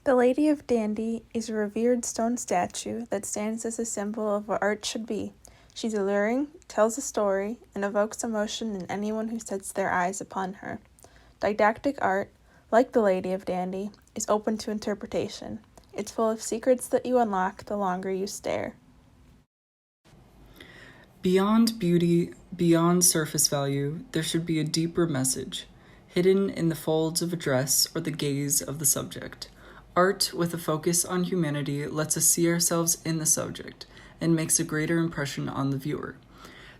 The Lady of Dandy is a revered stone statue that stands as a symbol of what art should be. She's alluring, tells a story, and evokes emotion in anyone who sets their eyes upon her. Didactic art, like the Lady of Dandy, is open to interpretation. It's full of secrets that you unlock the longer you stare. Beyond beauty, beyond surface value, there should be a deeper message, hidden in the folds of a dress or the gaze of the subject. Art with a focus on humanity lets us see ourselves in the subject and makes a greater impression on the viewer.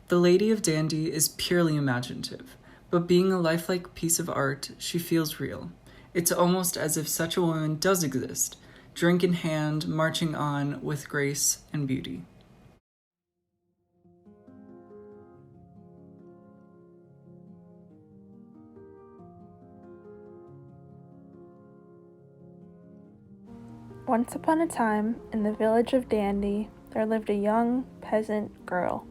The Lady of Dandy is purely imaginative, but being a lifelike piece of art, she feels real. It's almost as if such a woman does exist, drink in hand, marching on with grace and beauty. Once upon a time, in the village of Dandy, there lived a young peasant girl.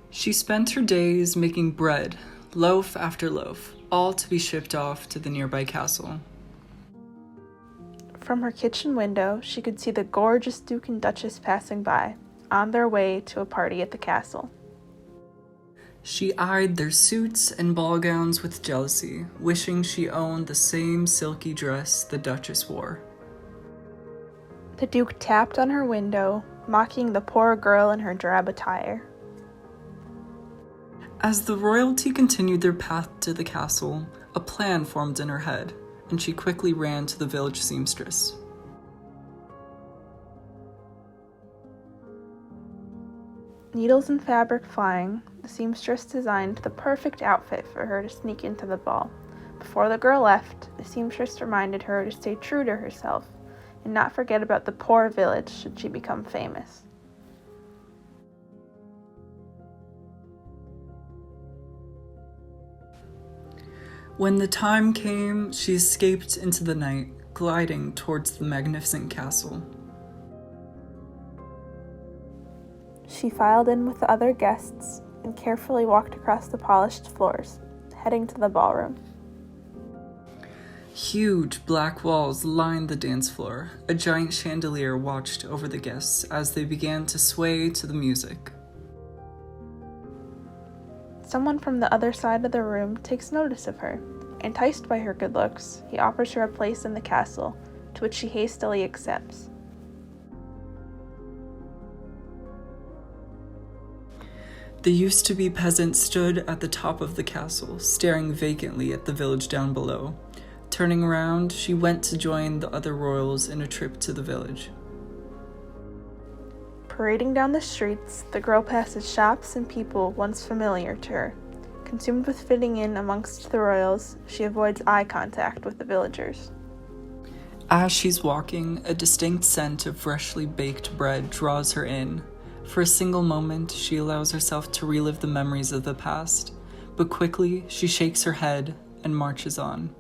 She spent her days making bread, loaf after loaf, all to be shipped off to the nearby castle. From her kitchen window, she could see the gorgeous Duke and Duchess passing by, on their way to a party at the castle. She eyed their suits and ball gowns with jealousy, wishing she owned the same silky dress the Duchess wore. The Duke tapped on her window, mocking the poor girl in her drab attire. As the royalty continued their path to the castle, a plan formed in her head, and she quickly ran to the village seamstress. Needles and fabric flying, the seamstress designed the perfect outfit for her to sneak into the ball. Before the girl left, the seamstress reminded her to stay true to herself and not forget about the poor village should she become famous. When the time came, she escaped into the night, gliding towards the magnificent castle. She filed in with the other guests and carefully walked across the polished floors, heading to the ballroom. Huge black walls lined the dance floor. A giant chandelier watched over the guests as they began to sway to the music. Someone from the other side of the room takes notice of her. Enticed by her good looks, he offers her a place in the castle, to which she hastily accepts. The used-to-be peasant stood at the top of the castle, staring vacantly at the village down below. Turning around, she went to join the other royals in a trip to the village. Parading down the streets, the girl passes shops and people once familiar to her. Consumed with fitting in amongst the royals, she avoids eye contact with the villagers. As she's walking, a distinct scent of freshly baked bread draws her in. For a single moment, she allows herself to relive the memories of the past, but quickly she shakes her head and marches on.